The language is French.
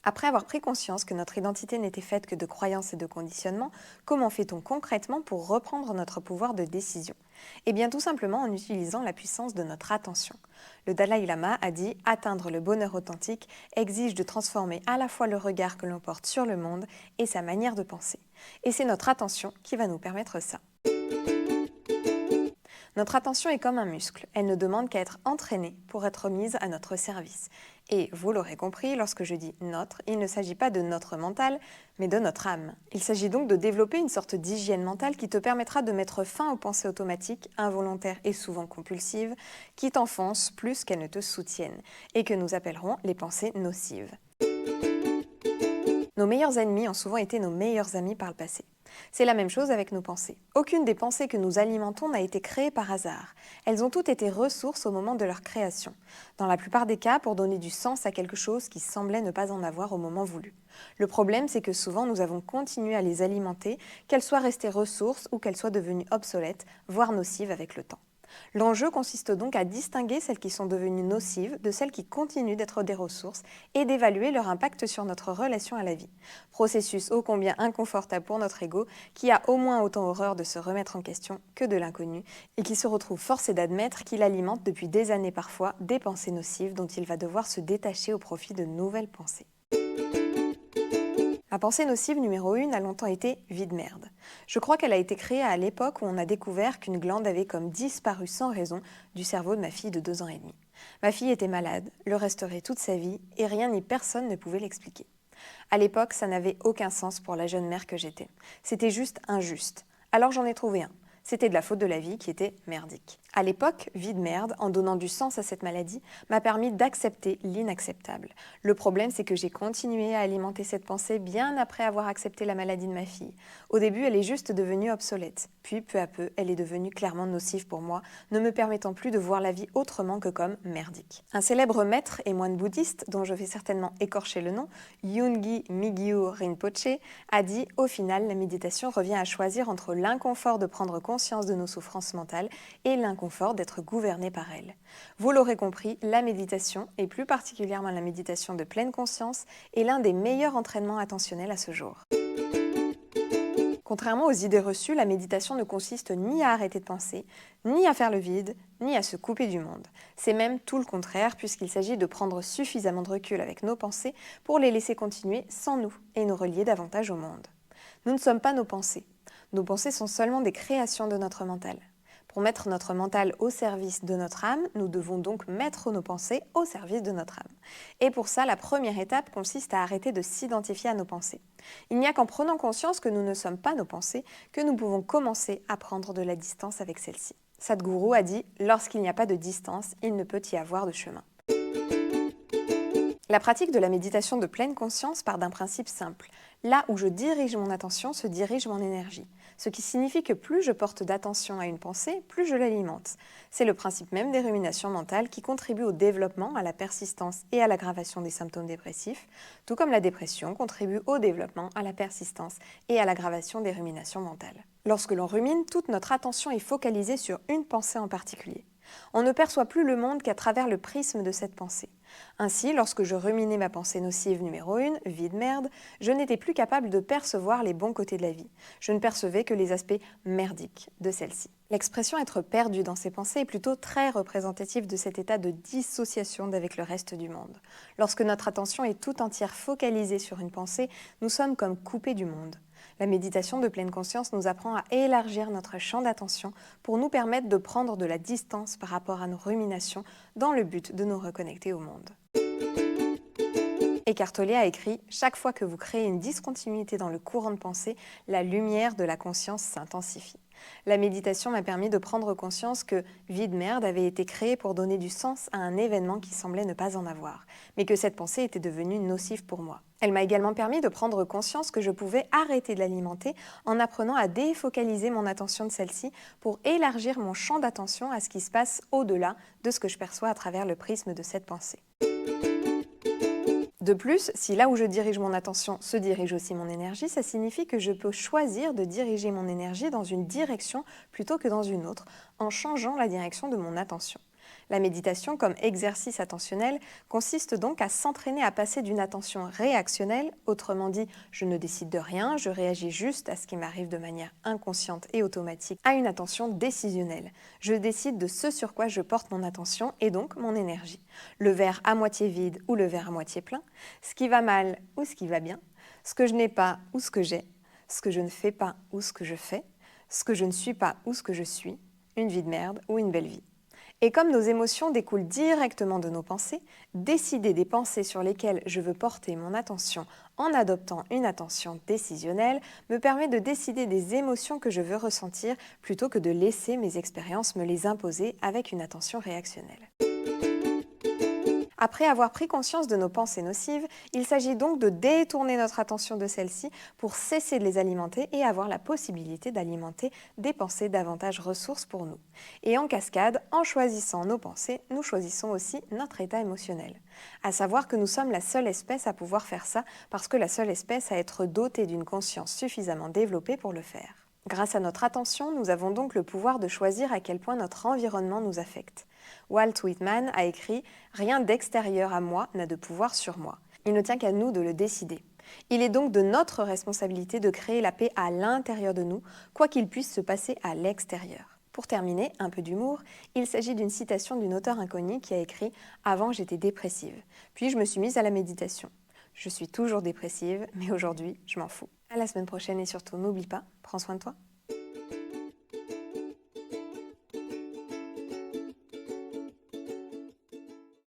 Après avoir pris conscience que notre identité n'était faite que de croyances et de conditionnements, comment fait-on concrètement pour reprendre notre pouvoir de décision? Eh bien tout simplement en utilisant la puissance de notre attention. Le Dalai Lama a dit: atteindre le bonheur authentique exige de transformer à la fois le regard que l'on porte sur le monde et sa manière de penser. Et c'est notre attention qui va nous permettre ça. Notre attention est comme un muscle, elle ne demande qu'à être entraînée pour être mise à notre service. Et vous l'aurez compris, lorsque je dis notre, il ne s'agit pas de notre mental, mais de notre âme. Il s'agit donc de développer une sorte d'hygiène mentale qui te permettra de mettre fin aux pensées automatiques, involontaires et souvent compulsives, qui t'enfoncent plus qu'elles ne te soutiennent, et que nous appellerons les pensées nocives. Nos meilleurs ennemis ont souvent été nos meilleurs amis par le passé. C'est la même chose avec nos pensées. Aucune des pensées que nous alimentons n'a été créée par hasard. Elles ont toutes été ressources au moment de leur création. Dans la plupart des cas, pour donner du sens à quelque chose qui semblait ne pas en avoir au moment voulu. Le problème, c'est que souvent nous avons continué à les alimenter, qu'elles soient restées ressources ou qu'elles soient devenues obsolètes, voire nocives avec le temps. L'enjeu consiste donc à distinguer celles qui sont devenues nocives de celles qui continuent d'être des ressources et d'évaluer leur impact sur notre relation à la vie. Processus ô combien inconfortable pour notre ego, qui a au moins autant horreur de se remettre en question que de l'inconnu et qui se retrouve forcé d'admettre qu'il alimente depuis des années parfois des pensées nocives dont il va devoir se détacher au profit de nouvelles pensées. Ma pensée nocive numéro 1 a longtemps été vide merde. Je crois qu'elle a été créée à l'époque où on a découvert qu'une glande avait comme disparu sans raison du cerveau de ma fille de 2 ans et demi. Ma fille était malade, le resterait toute sa vie, et rien ni personne ne pouvait l'expliquer. À l'époque, ça n'avait aucun sens pour la jeune mère que j'étais. C'était juste injuste. Alors j'en ai trouvé un. C'était de la faute de la vie qui était merdique. À l'époque, vie de merde, en donnant du sens à cette maladie, m'a permis d'accepter l'inacceptable. Le problème, c'est que j'ai continué à alimenter cette pensée bien après avoir accepté la maladie de ma fille. Au début, elle est juste devenue obsolète. Puis, peu à peu, elle est devenue clairement nocive pour moi, ne me permettant plus de voir la vie autrement que comme merdique. Un célèbre maître et moine bouddhiste, dont je vais certainement écorcher le nom, Yungi Migyu Rinpoche, a dit: au final, la méditation revient à choisir entre l'inconfort de prendre conscience de nos souffrances mentales et l'inconfort d'être gouverné par elles. Vous l'aurez compris, la méditation, et plus particulièrement la méditation de pleine conscience, est l'un des meilleurs entraînements attentionnels à ce jour. Contrairement aux idées reçues, la méditation ne consiste ni à arrêter de penser, ni à faire le vide, ni à se couper du monde. C'est même tout le contraire, puisqu'il s'agit de prendre suffisamment de recul avec nos pensées pour les laisser continuer sans nous et nous relier davantage au monde. Nous ne sommes pas nos pensées. Nos pensées sont seulement des créations de notre mental. Pour mettre notre mental au service de notre âme, nous devons donc mettre nos pensées au service de notre âme. Et pour ça, la première étape consiste à arrêter de s'identifier à nos pensées. Il n'y a qu'en prenant conscience que nous ne sommes pas nos pensées que nous pouvons commencer à prendre de la distance avec celles-ci. Sadhguru a dit: lorsqu'il n'y a pas de distance, il ne peut y avoir de chemin. La pratique de la méditation de pleine conscience part d'un principe simple. Là où je dirige mon attention, se dirige mon énergie. Ce qui signifie que plus je porte d'attention à une pensée, plus je l'alimente. C'est le principe même des ruminations mentales qui contribuent au développement, à la persistance et à l'aggravation des symptômes dépressifs, tout comme la dépression contribue au développement, à la persistance et à l'aggravation des ruminations mentales. Lorsque l'on rumine, toute notre attention est focalisée sur une pensée en particulier. On ne perçoit plus le monde qu'à travers le prisme de cette pensée. Ainsi, lorsque je ruminais ma pensée nocive numéro 1, vie de merde, je n'étais plus capable de percevoir les bons côtés de la vie. Je ne percevais que les aspects merdiques de celle-ci. L'expression être perdu dans ses pensées est plutôt très représentative de cet état de dissociation d'avec le reste du monde. Lorsque notre attention est tout entière focalisée sur une pensée, nous sommes comme coupés du monde. La méditation de pleine conscience nous apprend à élargir notre champ d'attention pour nous permettre de prendre de la distance par rapport à nos ruminations dans le but de nous reconnecter au monde. Eckhart Tolle a écrit: chaque fois que vous créez une discontinuité dans le courant de pensée, la lumière de la conscience s'intensifie. La méditation m'a permis de prendre conscience que vie de merde avait été créée pour donner du sens à un événement qui semblait ne pas en avoir, mais que cette pensée était devenue nocive pour moi. Elle m'a également permis de prendre conscience que je pouvais arrêter de l'alimenter en apprenant à défocaliser mon attention de celle-ci pour élargir mon champ d'attention à ce qui se passe au-delà de ce que je perçois à travers le prisme de cette pensée. De plus, si là où je dirige mon attention se dirige aussi mon énergie, ça signifie que je peux choisir de diriger mon énergie dans une direction plutôt que dans une autre, en changeant la direction de mon attention. La méditation, comme exercice attentionnel, consiste donc à s'entraîner à passer d'une attention réactionnelle, autrement dit, je ne décide de rien, je réagis juste à ce qui m'arrive de manière inconsciente et automatique, à une attention décisionnelle. Je décide de ce sur quoi je porte mon attention et donc mon énergie. Le verre à moitié vide ou le verre à moitié plein, ce qui va mal ou ce qui va bien, ce que je n'ai pas ou ce que j'ai, ce que je ne fais pas ou ce que je fais, ce que je ne suis pas ou ce que je suis, une vie de merde ou une belle vie. Et comme nos émotions découlent directement de nos pensées, décider des pensées sur lesquelles je veux porter mon attention en adoptant une attention décisionnelle me permet de décider des émotions que je veux ressentir plutôt que de laisser mes expériences me les imposer avec une attention réactionnelle. Après avoir pris conscience de nos pensées nocives, il s'agit donc de détourner notre attention de celles-ci pour cesser de les alimenter et avoir la possibilité d'alimenter des pensées davantage ressources pour nous. Et en cascade, en choisissant nos pensées, nous choisissons aussi notre état émotionnel. À savoir que nous sommes la seule espèce à pouvoir faire ça parce que la seule espèce à être dotée d'une conscience suffisamment développée pour le faire. Grâce à notre attention, nous avons donc le pouvoir de choisir à quel point notre environnement nous affecte. Walt Whitman a écrit « Rien d'extérieur à moi n'a de pouvoir sur moi. Il ne tient qu'à nous de le décider. Il est donc de notre responsabilité de créer la paix à l'intérieur de nous, quoi qu'il puisse se passer à l'extérieur. » Pour terminer, un peu d'humour, il s'agit d'une citation d'une auteure inconnue qui a écrit « Avant j'étais dépressive, puis je me suis mise à la méditation. Je suis toujours dépressive, mais aujourd'hui je m'en fous. » À la semaine prochaine et surtout n'oublie pas, prends soin de toi.